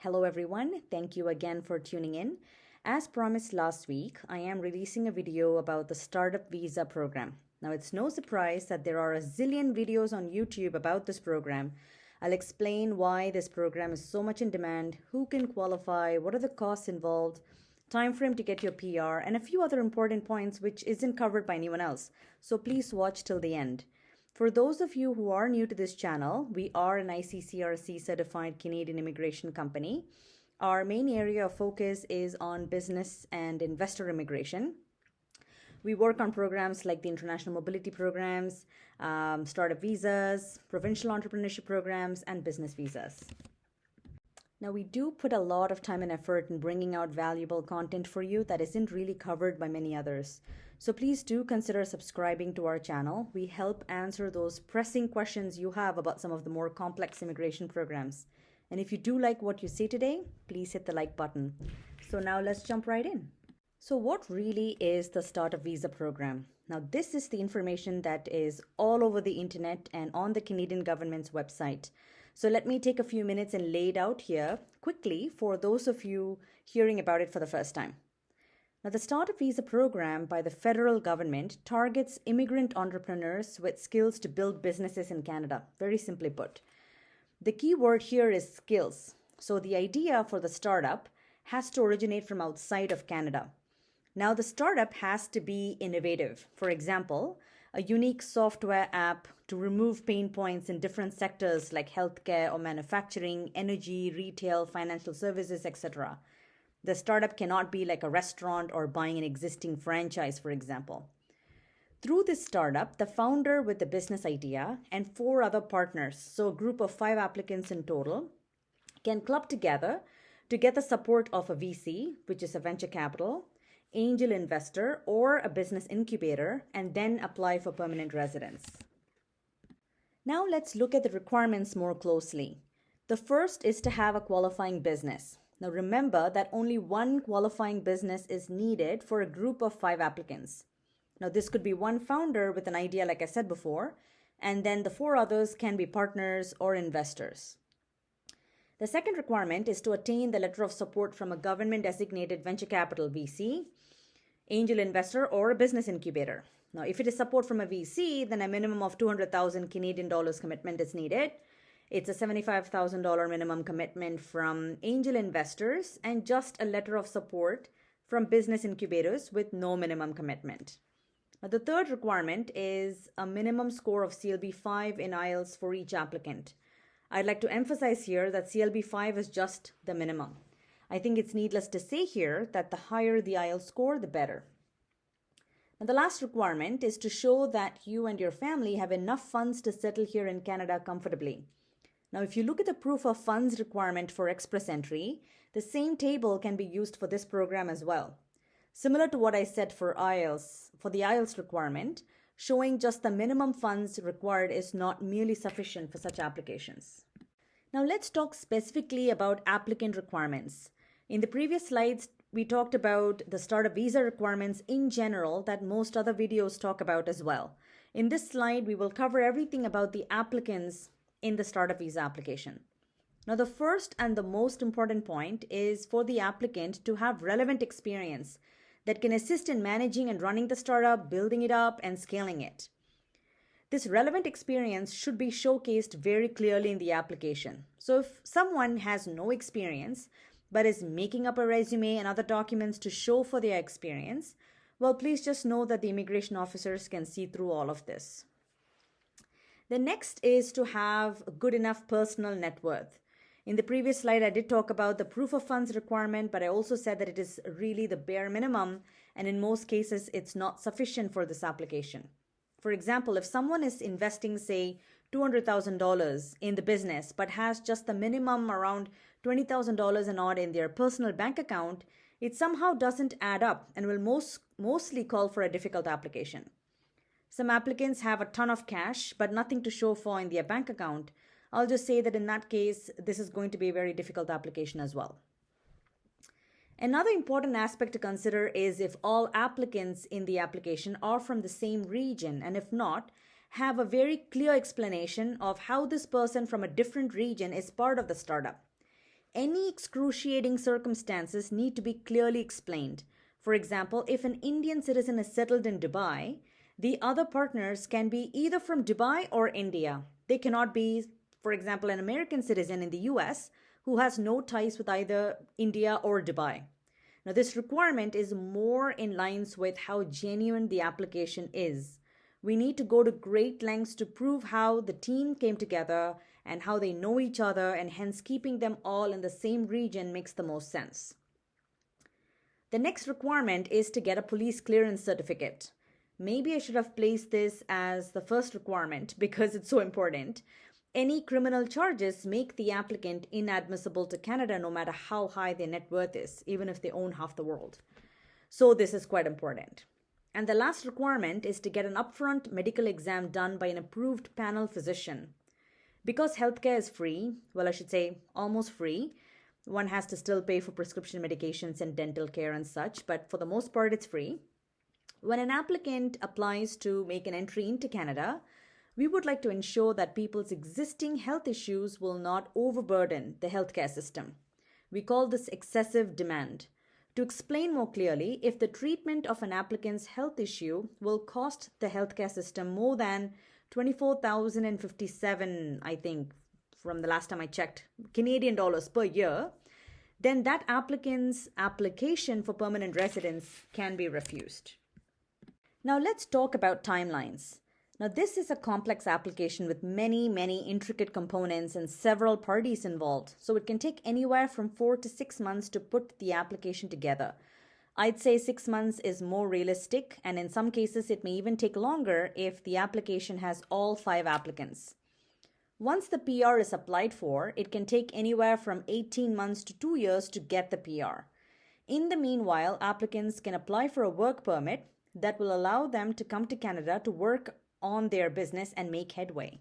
Hello everyone, thank you again for tuning in. As promised last week, I am releasing a video about the Startup Visa program. Now it's no surprise that there are a zillion videos on YouTube about this program. I'll explain why this program is so much in demand, who can qualify, what are the costs involved, time frame to get your PR, and a few other important points which isn't covered by anyone else. So please watch till the end. For those of you who are new to this channel, we are an ICCRC certified Canadian immigration company. Our main area of focus is on business and investor immigration. We work on programs like the international mobility programs, startup visas, provincial entrepreneurship programs, and business visas. Now, we do put a lot of time and effort in bringing out valuable content for you that isn't really covered by many others. So please do consider subscribing to our channel. We help answer those pressing questions you have about some of the more complex immigration programs. And if you do like what you see today, please hit the like button. So now let's jump right in. So what really is the Startup Visa program? Now, this is the information that is all over the internet and on the Canadian government's website. So let me take a few minutes and lay it out here quickly for those of you hearing about it for the first time. Now, the Startup Visa program by the federal government targets immigrant entrepreneurs with skills to build businesses in Canada, very simply put. The key word here is skills. So the idea for the startup has to originate from outside of Canada. Now, the startup has to be innovative. For example, a unique software app to remove pain points in different sectors like healthcare or manufacturing, energy, retail, financial services, etc. The startup cannot be like a restaurant or buying an existing franchise, for example. Through this startup, the founder with the business idea and 4 other partners, so a group of 5 applicants in total, can club together to get the support of a VC, which is a venture capital, angel investor, or a business incubator, and then apply for permanent residence. Now let's look at the requirements more closely. The first is to have a qualifying business. Now remember that only one qualifying business is needed for a group of 5 applicants. Now this could be one founder with an idea, like I said before, and then the 4 others can be partners or investors. The second requirement is to attain the letter of support from a government-designated venture capital VC, angel investor, or a business incubator. Now, if it is support from a VC, then a minimum of 200,000 Canadian dollars commitment is needed. It's a $75,000 minimum commitment from angel investors and just a letter of support from business incubators with no minimum commitment. Now, the third requirement is a minimum score of CLB 5 in IELTS for each applicant. I'd like to emphasize here that CLB 5 is just the minimum. I think it's needless to say here that the higher the IELTS score, the better. And the last requirement is to show that you and your family have enough funds to settle here in Canada comfortably. Now, if you look at the proof of funds requirement for express entry, the same table can be used for this program as well. Similar to what I said for IELTS, for the IELTS requirement, showing just the minimum funds required is not merely sufficient for such applications. Now let's talk specifically about applicant requirements. In the previous slides, we talked about the startup visa requirements in general that most other videos talk about as well. In this slide, we will cover everything about the applicants in the startup visa application. Now, the first and the most important point is for the applicant to have relevant experience that can assist in managing and running the startup, building it up, and scaling it. This relevant experience should be showcased very clearly in the application. So if someone has no experience but is making up a resume and other documents to show for their experience, well, please just know that the immigration officers can see through all of this. The next is to have a good enough personal net worth. In the previous slide, I did talk about the proof of funds requirement, but I also said that it is really the bare minimum, and in most cases, it's not sufficient for this application. For example, if someone is investing, say, $200,000 in the business, but has just the minimum around $20,000 and odd in their personal bank account, it somehow doesn't add up and will mostly call for a difficult application. Some applicants have a ton of cash, but nothing to show for in their bank account. I'll just say that in that case, this is going to be a very difficult application as well. Another important aspect to consider is if all applicants in the application are from the same region, and if not, have a very clear explanation of how this person from a different region is part of the startup. Any excruciating circumstances need to be clearly explained. For example, if an Indian citizen is settled in Dubai, the other partners can be either from Dubai or India. They cannot be, for example, an American citizen in the US who has no ties with either India or Dubai. Now, this requirement is more in lines with how genuine the application is. We need to go to great lengths to prove how the team came together and how they know each other, and hence keeping them all in the same region makes the most sense. The next requirement is to get a police clearance certificate. Maybe I should have placed this as the first requirement because it's so important. Any criminal charges make the applicant inadmissible to Canada no matter how high their net worth is, even if they own half the world. So this is quite important. And the last requirement is to get an upfront medical exam done by an approved panel physician. Because healthcare is free, well, I should say almost free, one has to still pay for prescription medications and dental care and such, but for the most part, it's free. When an applicant applies to make an entry into Canada, we would like to ensure that people's existing health issues will not overburden the healthcare system. We call this excessive demand. To explain more clearly, if the treatment of an applicant's health issue will cost the healthcare system more than 24,057, I think, from the last time I checked, Canadian dollars per year, then that applicant's application for permanent residence can be refused. Now let's talk about timelines. Now this is a complex application with many intricate components and several parties involved, so it can take anywhere from 4 to 6 months to put the application together. I'd say 6 months is more realistic, and in some cases it may even take longer if the application has all 5 applicants. Once the PR is applied for, it can take anywhere from 18 months to 2 years to get the PR. In the meanwhile, applicants can apply for a work permit that will allow them to come to Canada to work on their business and make headway.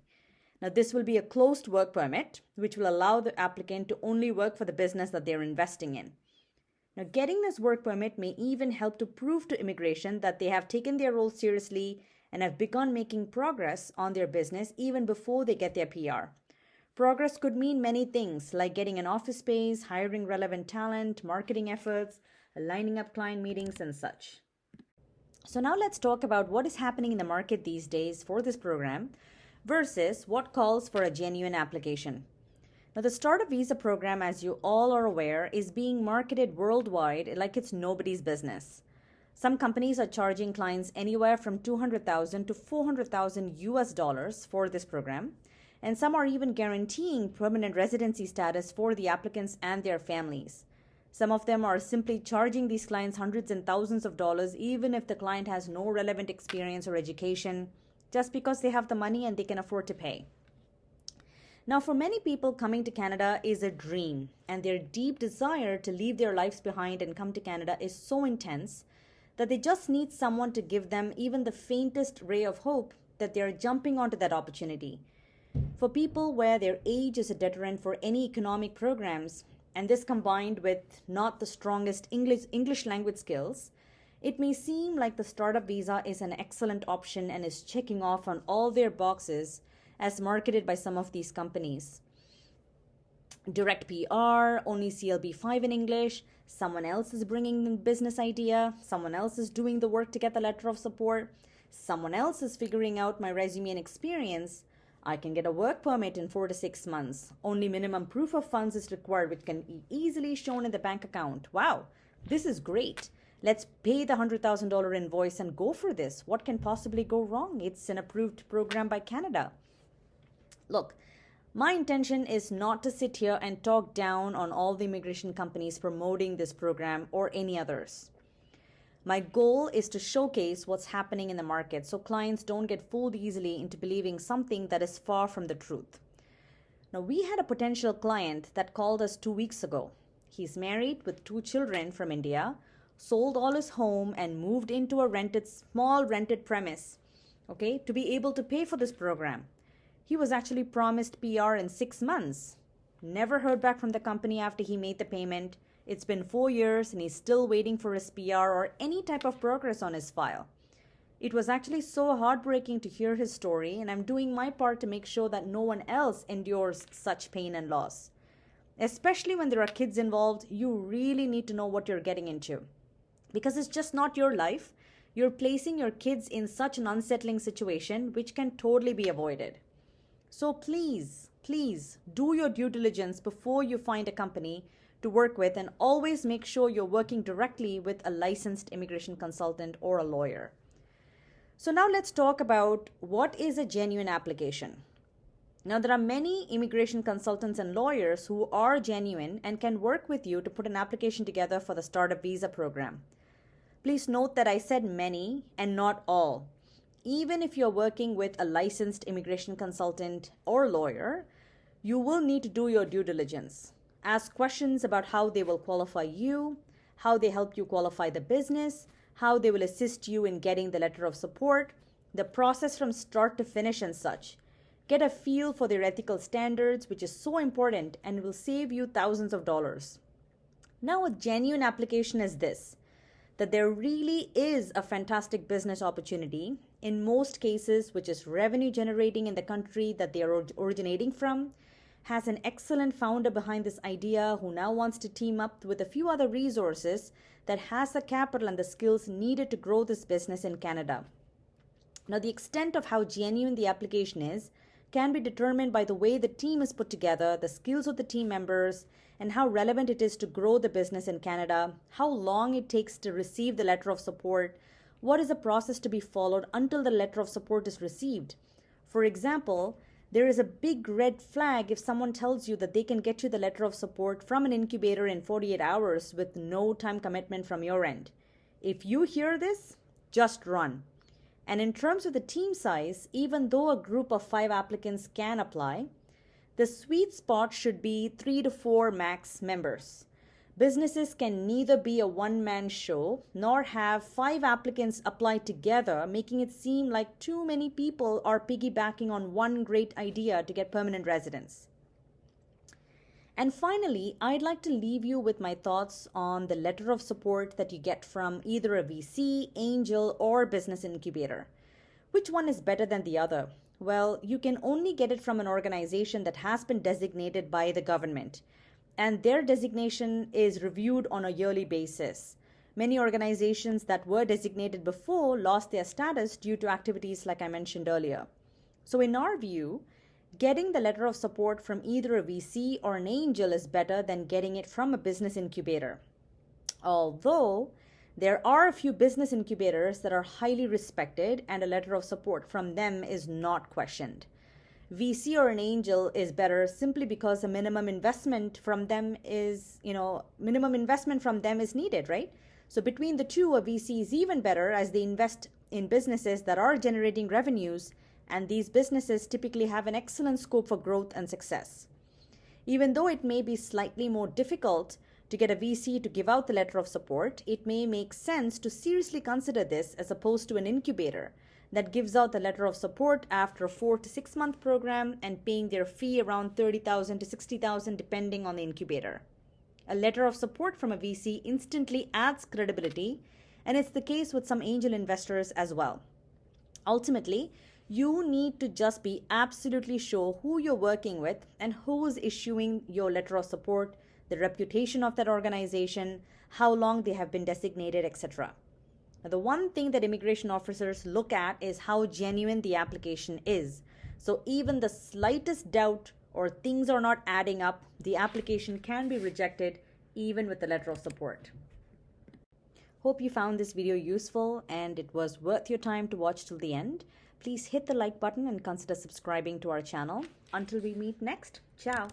Now, this will be a closed work permit, which will allow the applicant to only work for the business that they're investing in. Now, getting this work permit may even help to prove to immigration that they have taken their role seriously and have begun making progress on their business even before they get their PR. Progress could mean many things, like getting an office space, hiring relevant talent, marketing efforts, lining up client meetings, and such. So now let's talk about what is happening in the market these days for this program versus what calls for a genuine application. Now, the Startup Visa program, as you all are aware, is being marketed worldwide like it's nobody's business. Some companies are charging clients anywhere from $200,000 to $400,000 for this program, and some are even guaranteeing permanent residency status for the applicants and their families. Some of them are simply charging these clients hundreds and thousands of dollars, even if the client has no relevant experience or education, just because they have the money and they can afford to pay. Now, for many people, coming to Canada is a dream, and their deep desire to leave their lives behind and come to Canada is so intense that they just need someone to give them even the faintest ray of hope that they are jumping onto that opportunity. For people where their age is a deterrent for any economic programs, and this combined with not the strongest English language skills, it may seem like the Startup Visa is an excellent option and is checking off on all their boxes as marketed by some of these companies. Direct PR, only CLB5 in English, someone else is bringing the business idea, someone else is doing the work to get the letter of support, someone else is figuring out my resume and experience. I can get a work permit in 4 to 6 months. Only minimum proof of funds is required, which can be easily shown in the bank account. Wow, this is great. Let's pay the $100,000 invoice and go for this. What can possibly go wrong? It's an approved program by Canada. Look, my intention is not to sit here and talk down on all the immigration companies promoting this program or any others. My goal is to showcase what's happening in the market so clients don't get fooled easily into believing something that is far from the truth. Now, we had a potential client that called us 2 weeks ago. He's married with 2 children from India, sold all his home and moved into a small rented premise, to be able to pay for this program. He was actually promised PR in 6 months. Never heard back from the company after he made the payment. It's been 4 years and he's still waiting for his PR or any type of progress on his file. It was actually so heartbreaking to hear his story, and I'm doing my part to make sure that no one else endures such pain and loss. Especially when there are kids involved, you really need to know what you're getting into. Because it's just not your life. You're placing your kids in such an unsettling situation which can totally be avoided. So please do your due diligence before you find a company to work with, and always make sure you're working directly with a licensed immigration consultant or a lawyer. So now let's talk about what is a genuine application. Now, there are many immigration consultants and lawyers who are genuine and can work with you to put an application together for the startup visa program. Please note that I said many and not all. Even if you're working with a licensed immigration consultant or lawyer, you will need to do your due diligence. Ask questions about how they will qualify you, how they help you qualify the business, how they will assist you in getting the letter of support, the process from start to finish and such. Get a feel for their ethical standards, which is so important and will save you thousands of dollars. Now, a genuine application is this, that there really is a fantastic business opportunity in most cases, which is revenue generating in the country that they are originating from, has an excellent founder behind this idea who now wants to team up with a few other resources that has the capital and the skills needed to grow this business in Canada. Now, the extent of how genuine the application is can be determined by the way the team is put together, the skills of the team members, and how relevant it is to grow the business in Canada, how long it takes to receive the letter of support, what is the process to be followed until the letter of support is received. For example, there is a big red flag if someone tells you that they can get you the letter of support from an incubator in 48 hours with no time commitment from your end. If you hear this, just run. And in terms of the team size, even though a group of 5 applicants can apply, the sweet spot should be 3 to 4 max members. Businesses can neither be a one-man show nor have 5 applicants apply together, making it seem like too many people are piggybacking on one great idea to get permanent residence. And finally, I'd like to leave you with my thoughts on the letter of support that you get from either a VC, angel, or business incubator. Which one is better than the other? Well, you can only get it from an organization that has been designated by the government, and their designation is reviewed on a yearly basis. Many organizations that were designated before lost their status due to activities like I mentioned earlier. So in our view, getting the letter of support from either a VC or an angel is better than getting it from a business incubator. Although there are a few business incubators that are highly respected and a letter of support from them is not questioned. VC or an angel is better simply because a minimum investment from them is needed, right? So between the two, a VC is even better as they invest in businesses that are generating revenues, and these businesses typically have an excellent scope for growth and success. Even though it may be slightly more difficult to get a VC to give out the letter of support, it may make sense to seriously consider this as opposed to an incubator that gives out the letter of support after a 4 to 6 month program and paying their fee around $30,000 to $60,000 depending on the incubator. A letter of support from a VC instantly adds credibility, and it's the case with some angel investors as well. Ultimately, you need to just be absolutely sure who you're working with and who is issuing your letter of support, the reputation of that organization, how long they have been designated, etc. Now, the one thing that immigration officers look at is how genuine the application is. So even the slightest doubt or things are not adding up, the application can be rejected even with the letter of support. Hope you found this video useful and it was worth your time to watch till the end. Please hit the like button and consider subscribing to our channel. Until we meet next, ciao.